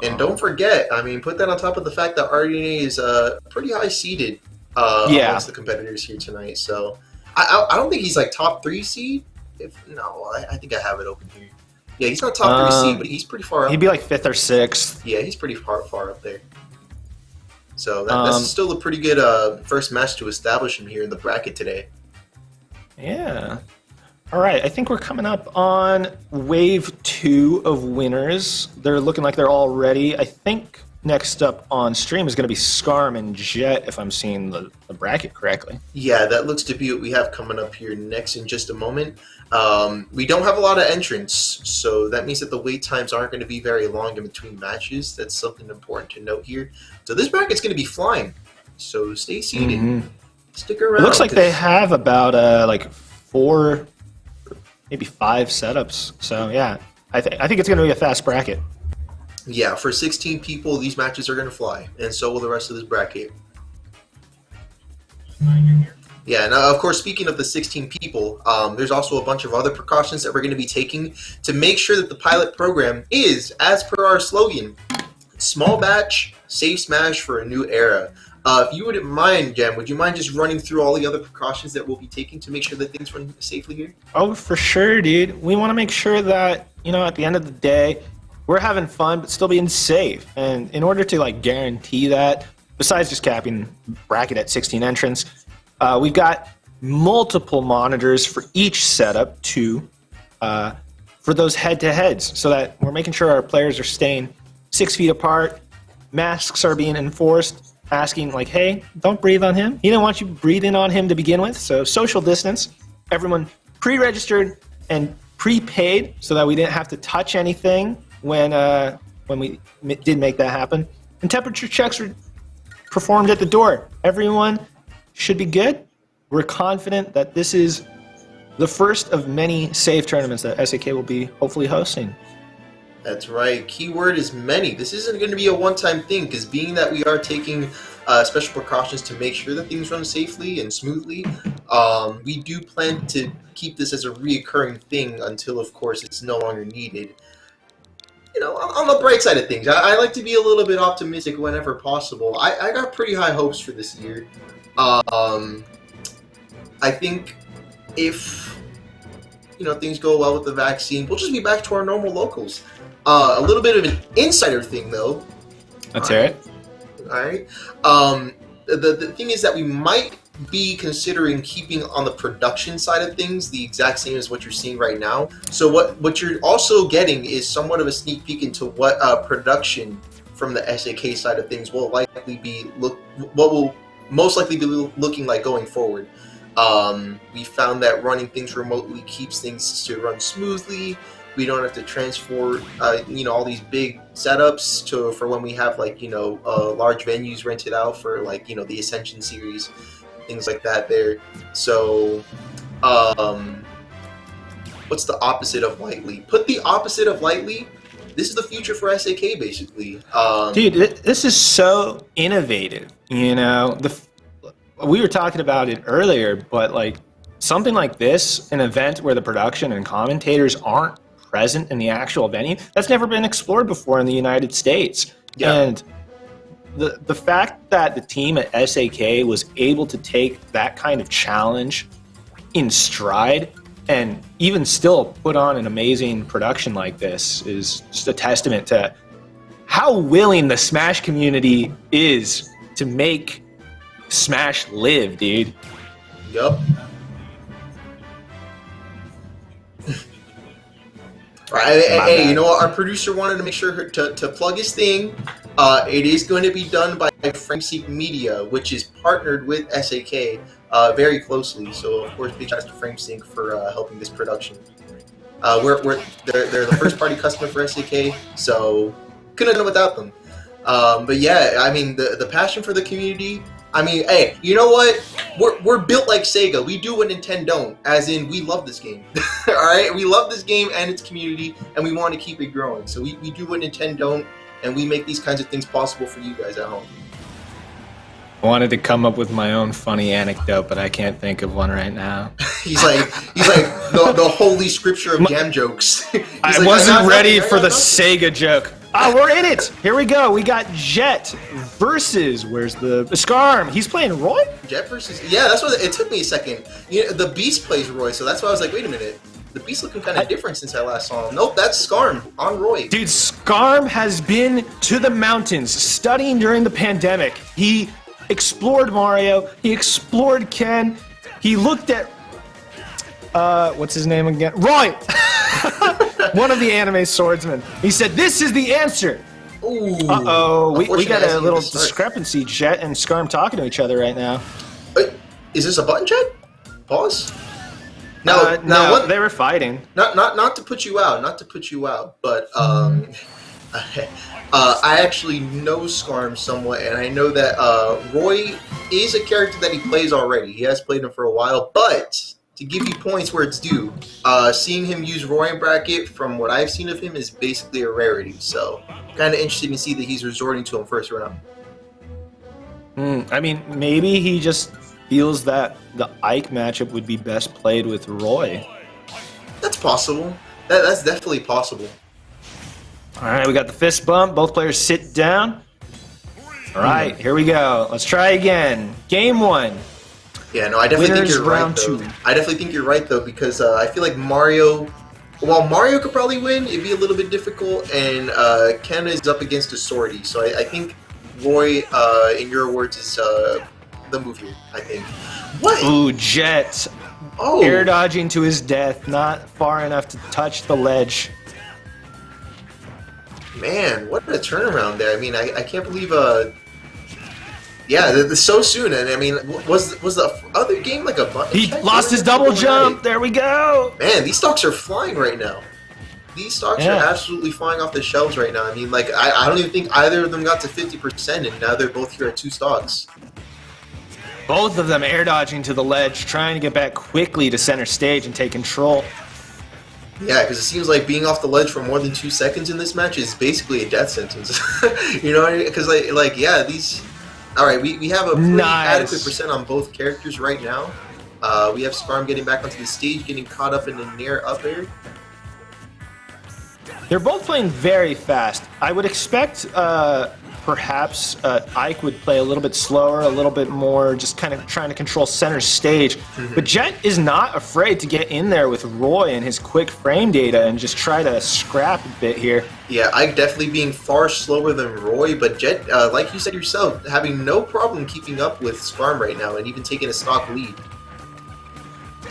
And don't forget, I mean, put that on top of the fact that RDNA is pretty high seeded amongst the competitors here tonight. So I don't think he's like top 3 seed. I think I have it open here. Yeah, he's not top 3 seed, but he's pretty far up. He'd be like 5th or 6th. Yeah, he's pretty far up there. So that's still a pretty good first match to establish him here in the bracket today. Yeah. All right, I think we're coming up on wave 2 of winners. They're looking like they're all ready. I think next up on stream is going to be Skarm and Jet, if I'm seeing the bracket correctly. Yeah, that looks to be what we have coming up here next in just a moment. We don't have a lot of entrants, so that means that the wait times aren't going to be very long in between matches. That's something important to note here. So this bracket's going to be flying, so stay seated. Stick around. It looks like they have about like 4, maybe 5 setups. So yeah, I think it's going to be a fast bracket. Yeah, for 16 people, these matches are going to fly, and so will the rest of this bracket. Yeah, and of course, speaking of the 16 people, there's also a bunch of other precautions that we're going to be taking to make sure that the pilot program is, as per our slogan, small batch, safe smash for a new era. If you wouldn't mind, Jem, would you mind just running through all the other precautions that we'll be taking to make sure that things run safely here? Oh, for sure, dude. We want to make sure that, at the end of the day, we're having fun, but still being safe. And in order to like guarantee that, besides just capping bracket at 16 entrants, we've got multiple monitors for each setup for those head-to-heads, so that we're making sure our players are staying 6 feet apart. Masks are being enforced, asking like, hey, don't breathe on him. He didn't want you breathing on him to begin with, so social distance. Everyone pre-registered and prepaid so that we didn't have to touch anything when we did make that happen. And temperature checks were performed at the door. Everyone should be good. We're confident that this is the first of many safe tournaments that SAK will be hopefully hosting. That's right. Keyword is many. This isn't going to be a one-time thing, because being that we are taking special precautions to make sure that things run safely and smoothly, we do plan to keep this as a reoccurring thing until, of course, it's no longer needed. On the bright side of things, I like to be a little bit optimistic whenever possible. I got pretty high hopes for this year. I think if things go well with the vaccine, we'll just be back to our normal locals. A little bit of an insider thing, though. Let's hear it. All right. The thing is that we might be considering keeping on the production side of things the exact same as what you're seeing right now. So what you're also getting is somewhat of a sneak peek into what production from the SAK side of things will likely be what will most likely be looking like going forward. We found that running things remotely keeps things to run smoothly. We don't have to transfer, all these big setups for when we have large venues rented out for the Ascension series, things like that there. So, what's the opposite of lightly? Put the opposite of lightly. This is the future for SAK, basically. Dude, this is so innovative. We were talking about it earlier, but something like this, an event where the production and commentators aren't present in the actual venue, that's never been explored before in the United States. Yeah. And the fact that the team at SAK was able to take that kind of challenge in stride and even still put on an amazing production like this is just a testament to how willing the Smash community is to make Smash live, dude. Yup. Right, hey, you know what? Our producer wanted to make sure to plug his thing. It is going to be done by FrameSeek Media, which is partnered with SAK very closely. So, of course, big shout out to FrameSync for helping this production. They're the first party customer for SAK, so couldn't have done without them. But yeah, I mean, the passion for the community. I mean, hey, you know what? We're built like Sega. We do what Nintendo don't, as in we love this game. All right, we love this game and its community, and we want to keep it growing. So we do what Nintendo don't, and we make these kinds of things possible for you guys at home. I wanted to come up with my own funny anecdote, but I can't think of one right now. he's like the holy scripture of jam jokes. I wasn't ready for the Sega joke. We're in it. Here we go. We got Jet versus, where's the Skarm? He's playing Roy? Jet versus, yeah, that's what, it took me a second. You know, the Beast plays Roy, so that's why I was like, wait a minute. The Beast looking kind of different since I last saw him. Nope, that's Skarm on Roy. Dude, Skarm has been to the mountains studying during the pandemic. He explored Mario. He explored Ken. He looked at, what's his name again? Roy! One of the anime swordsmen. He said, this is the answer. Ooh. Uh-oh. We got a little discrepancy. Jet and Skarm talking to each other right now. Is this a button check? Pause? No, they were fighting. Not to put you out, but I actually know Skarm somewhat, and I know that Roy is a character that he plays already. He has played him for a while, but to give you points where it's due, seeing him use Roy and Bracket, from what I've seen of him, is basically a rarity. So, kind of interesting to see that he's resorting to him first round. I mean, maybe he just feels that the Ike matchup would be best played with Roy. That's possible. That's definitely possible. All right, we got the fist bump. Both players sit down. All right, here we go. Let's try again. Game 1. Yeah, no, I definitely think you're right, round though. 2. I definitely think you're right, though, because I feel like Mario, while Mario could probably win, it'd be a little bit difficult, and Ken is up against a Swordy, so I think Roy, in your words, is the move here, I think. What? Ooh, Jet. Oh. Air dodging to his death, not far enough to touch the ledge. Man, what a turnaround there. I mean, I can't believe, yeah, so soon. And I mean, was the other game like a button He check? lost his double jump. There we go. Man, these stocks are flying right now. These stocks are absolutely flying off the shelves right now. I mean, like, I don't even think either of them got to 50%, and now they're both here at 2 stocks. Both of them air dodging to the ledge, trying to get back quickly to center stage and take control. Yeah, because it seems like being off the ledge for more than 2 seconds in this match is basically a death sentence. You know what I mean? Because, like, yeah, these... All right, we have a pretty adequate percent on both characters right now. We have Skarm getting back onto the stage, getting caught up in the near up air. They're both playing very fast. I would expect perhaps Ike would play a little bit slower, a little bit more just kind of trying to control center stage. But Jet is not afraid to get in there with Roy and his quick frame data and just try to scrap a bit here. Yeah, Ike definitely being far slower than Roy, but Jet, like you said yourself, having no problem keeping up with Skarm right now and even taking a stock lead.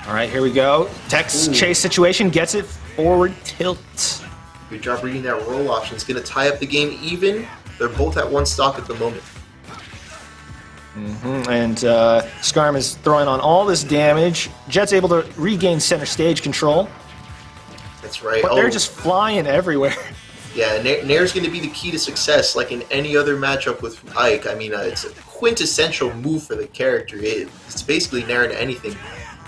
All right, here we go. Tex chase situation, gets it, forward tilt. Good job reading that roll option. It's going to tie up the game even. They're both at 1 stock at the moment. And Skarm is throwing on all this damage. Jet's able to regain center stage control. That's right. But they're just flying everywhere. Yeah, Nair's going to be the key to success, like in any other matchup with Ike. I mean, it's a quintessential move for the character. It's basically Nair in anything.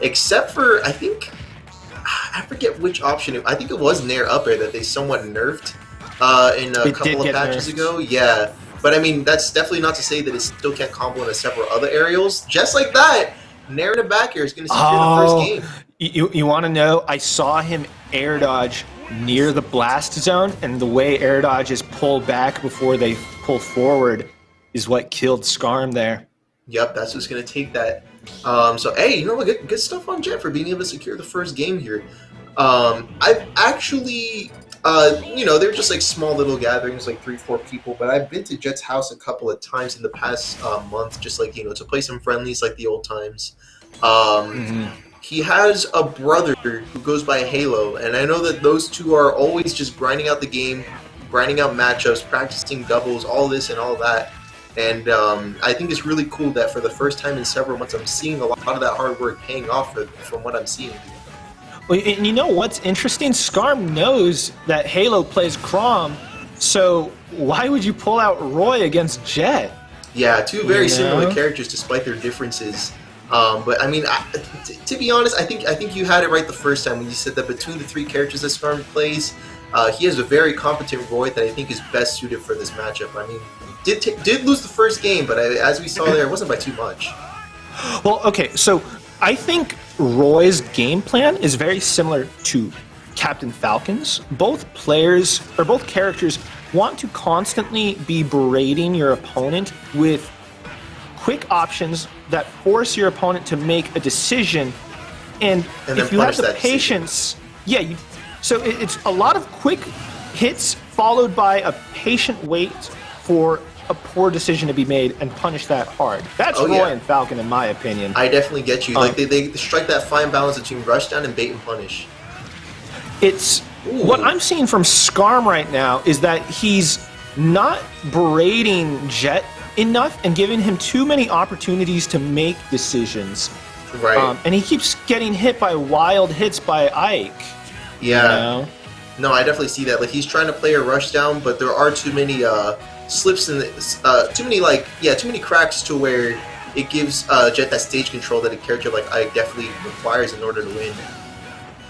Except for, I think... I forget which option. I think it was Nair up air that they somewhat nerfed in a couple of patches ago. Yeah, but I mean, that's definitely not to say that it still can't combo into several other aerials. Just like that, Nair in the back air is going to secure the first game. You want to know? I saw him air dodge near the blast zone, and the way air dodges pull back before they pull forward is what killed Skarm there. Yep, that's what's going to take that. So, hey, you know what? Good stuff on Jet for being able to secure the first game here. I've actually, you know, they're just like small little gatherings, like 3-4 people, but I've been to Jet's house a couple of times in the past month, just like, you know, to play some friendlies like the old times. He has a brother who goes by Halo, and I know that those two are always just grinding out the game, grinding out matchups, practicing doubles, all this and all that. And I think it's really cool that for the first time in several months, I'm seeing a lot of that hard work paying off from what I'm seeing. Well, and you know what's interesting? Skarm knows that Halo plays Chrom, so why would you pull out Roy against Jet? Yeah, two very similar characters despite their differences. But I mean, to be honest, I think you had it right the first time when you said that between the 3 characters that Skarm plays, he has a very competent Roy that I think is best suited for this matchup. I mean, did lose the first game, but as we saw there, it wasn't by too much. Well, okay, so I think Roy's game plan is very similar to Captain Falcon's. Both characters want to constantly be berating your opponent with quick options that force your opponent to make a decision. And if you have the patience, so it's a lot of quick hits followed by a patient wait for a poor decision to be made and punish that hard. That's Roy and Falcon, in my opinion. I definitely get you. Like they strike that fine balance between rush down and bait and punish. It's what I'm seeing from Skarm right now is that he's not berating Jet enough and giving him too many opportunities to make decisions. Right. And he keeps getting hit by wild hits by Ike. Yeah. You know? No, I definitely see that. Like, he's trying to play a rush down, but there are too many slips in too many cracks to where it gives Jet that stage control that a character like Ike definitely requires in order to win.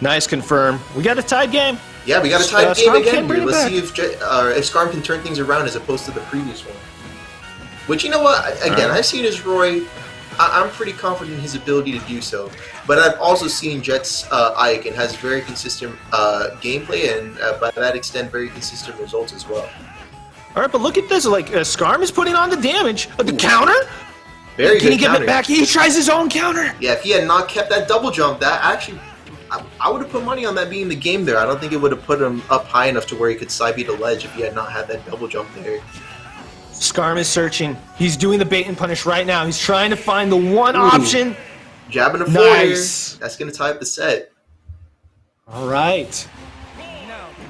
Nice confirm. We got a tied game. Yeah, we got a tied game again here. Let's see if Skarm can turn things around as opposed to the previous one. Which, you know what? Again, I've seen his Roy. I'm pretty confident in his ability to do so, but I've also seen Jet's Ike and has very consistent gameplay and by that extent very consistent results as well. All right, but look at this. Like Skarm is putting on the damage. The counter. Very good. Can he give it back? He tries his own counter. Yeah, if he had not kept that double jump, that actually, I would have put money on that being the game there. I don't think it would have put him up high enough to where he could side beat a ledge if he had not had that double jump there. Skarm is searching. He's doing the bait and punish right now. He's trying to find the one option. Jabbing a four here. That's going to tie up the set. All right.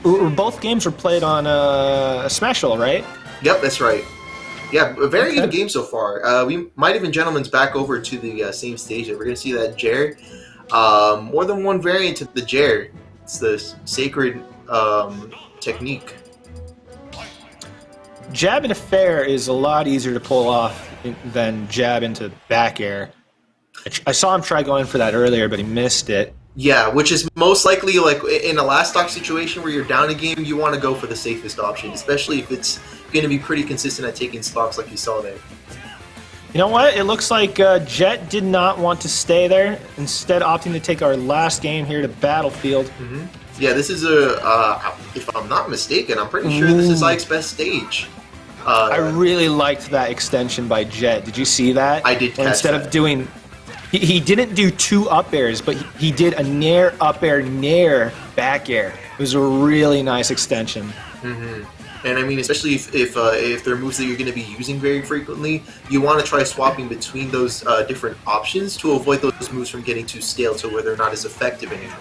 Both games were played on Smashville, right? Yep, that's right. Yeah, a very good game so far. We might even gentlemen's back over to the same stage. We're going to see that Jer. More than one variant of the Jer. It's the sacred technique. Jab into fair is a lot easier to pull off than jab into back air. I saw him try going for that earlier, but he missed it. Yeah, which is most likely, like, in a last stock situation where you're down a game, you want to go for the safest option, especially if it's going to be pretty consistent at taking stocks like you saw there. You know what? It looks like Jet did not want to stay there, instead opting to take our last game here to Battlefield. Mm-hmm. Yeah, this is if I'm not mistaken, I'm pretty sure this is Ike's best stage. I really liked that extension by Jet. Did you see that? I did catch Instead that. of doing... He didn't do two up airs, but he did a nair up air, nair back air. It was a really nice extension. Mm-hmm. And I mean, especially if they're moves that you're going to be using very frequently, you want to try swapping between those different options to avoid those moves from getting too stale to where they're not as effective anymore.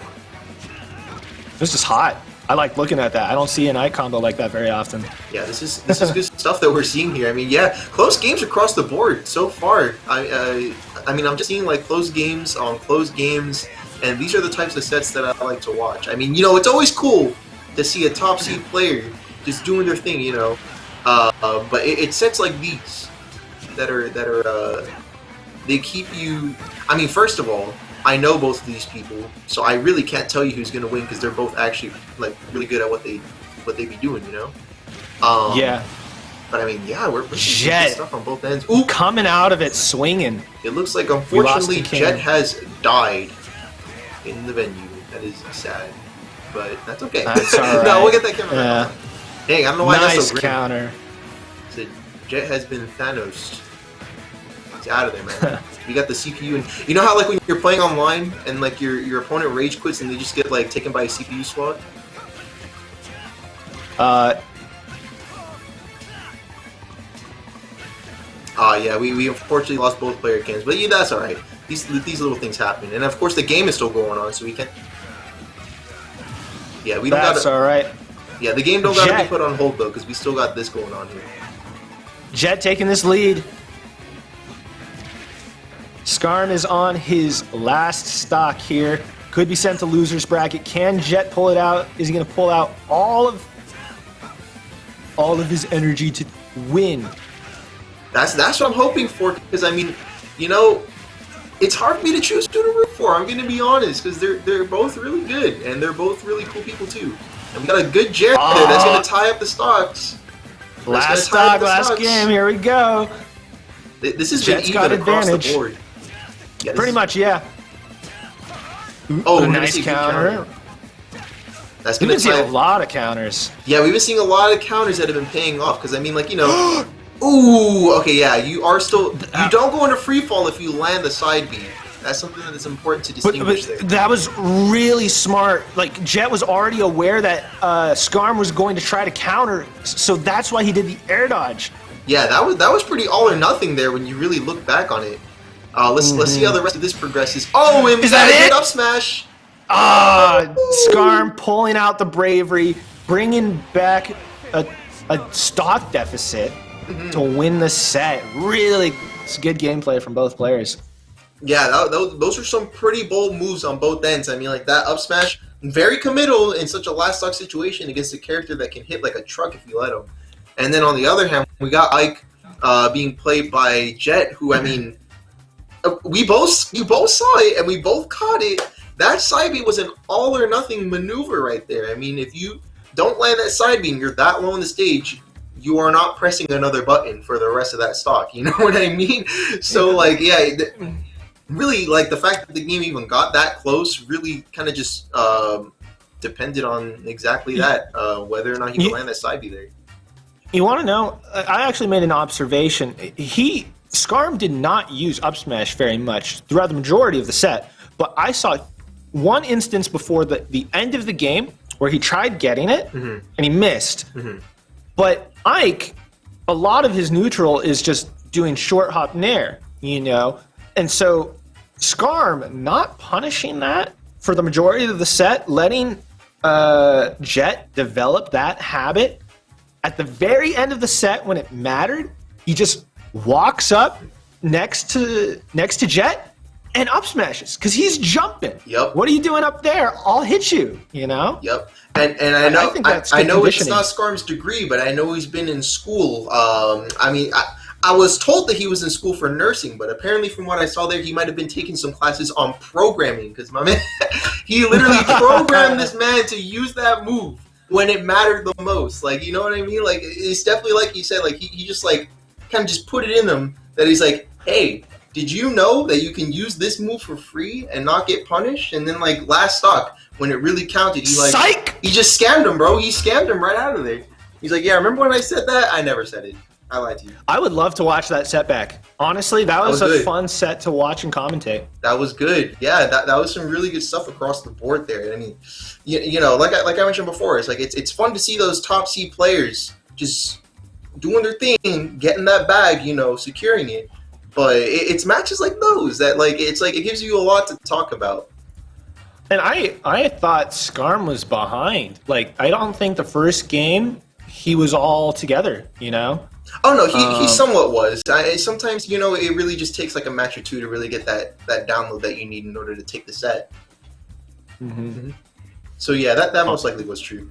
This is hot. I like looking at that. I don't see an Ike combo like that very often. Yeah, this is good stuff that we're seeing here. I mean, yeah, close games across the board so far. I mean, I'm just seeing like close games on close games, and these are the types of sets that I like to watch. I mean, you know, it's always cool to see a top seed player just doing their thing, you know. But it's sets like these that are they keep you. I mean, first of all, I know both of these people, so I really can't tell you who's gonna win because they're both actually like really good at what they be doing, you know. Yeah. But I mean, yeah, we're seeing Jet good stuff on both ends. Ooh, coming out of it swinging. It looks like unfortunately Jet has died in the venue. That is sad, but that's okay. That's all right. No, we'll get that camera. Yeah. Dang, I don't know why nice that's so great. Counter. So Jet has been Thanos. It's out of there, man. You got the CPU, and you know how like when you're playing online and like your opponent rage quits and they just get like taken by a CPU squad. Yeah, we unfortunately lost both player cams, but yeah, that's all right. These little things happen, and of course the game is still going on, so we can't. Yeah, we don't. That's all right. Yeah, the game don't gotta be put on hold though, because we still got this going on here. Jet taking this lead. Skarm is on his last stock here. Could be sent to loser's bracket. Can Jet pull it out? Is he going to pull out all of his energy to win? That's what I'm hoping for. Because I mean, you know, it's hard for me to choose who to root for. I'm going to be honest, because they're both really good and they're both really cool people too. And we got a good Jared there that's going to tie up the stocks. Last stock, last game. Here we go. This has Jet's been got even across advantage. the board. Yeah, pretty much, yeah. Oh, nice counter. That's We've gonna been seeing a tie. lot of counters. Yeah, we've been seeing a lot of counters that have been paying off. Because I mean, like, you know, ooh, okay, yeah, you are still. You don't go into free fall if you land the side B. That's something that is important to distinguish there. That was really smart. Like, Jet was already aware that Skarm was going to try to counter, so that's why he did the air dodge. Yeah, that was pretty all or nothing there when you really look back on it. Let's see how the rest of this progresses. Oh, and we Is got that a it? good up smash. Skarm pulling out the bravery, bringing back a stock deficit to win the set. Really, it's good gameplay from both players. Yeah, those are some pretty bold moves on both ends. I mean, like that up smash, very committal in such a last stock situation against a character that can hit like a truck if you let him. And then on the other hand, we got Ike being played by Jet, who, I mean, you both saw it and we both caught it. That side B was an all or nothing maneuver right there. I mean, if you don't land that side B and you're that low on the stage, you are not pressing another button for the rest of that stock. You know what I mean? So, like, yeah, really, like, the fact that the game even got that close really kind of just depended on exactly that, whether or not he could land that side B there. You want to know? I actually made an observation. Skarm did not use up smash very much throughout the majority of the set, but I saw one instance before the end of the game where he tried getting it and he missed. But Ike, a lot of his neutral is just doing short hop nair, you know? And so Skarm not punishing that for the majority of the set, letting Jet develop that habit. At the very end of the set, when it mattered, he just walks up next to Jet and up smashes because he's jumping. Yep. What are you doing up there? I'll hit you. You know. Yep. And I know I think that's I know it's conditioning. not Skarm's degree, but I know he's been in school. I mean, I was told that he was in school for nursing, but apparently from what I saw there, he might have been taking some classes on programming because my man, he literally programmed this man to use that move when it mattered the most. Like, you know what I mean? Like, it's definitely like you said, like he just like kind of just put it in him that he's like, hey, did you know that you can use this move for free and not get punished? And then like last stock, when it really counted, he like Psych! he just scammed him, bro. He scammed him right out of there. He's like, yeah, remember when I said that? I never said it. I lied to you. I would love to watch that setback. Honestly, that was a good. fun set to watch and commentate. That was good. Yeah, that was some really good stuff across the board there. I mean, you know, like I mentioned before, it's like it's fun to see those top seed players just doing their thing, getting that bag, you know, securing it. But it's matches like those that like it gives you a lot to talk about. And I thought Skarm was behind. Like, I don't think the first game he was all together, you know? Oh no, he somewhat was. Sometimes, you know, it really just takes like a match or two to really get that download that you need in order to take the set. So yeah, that most likely was true.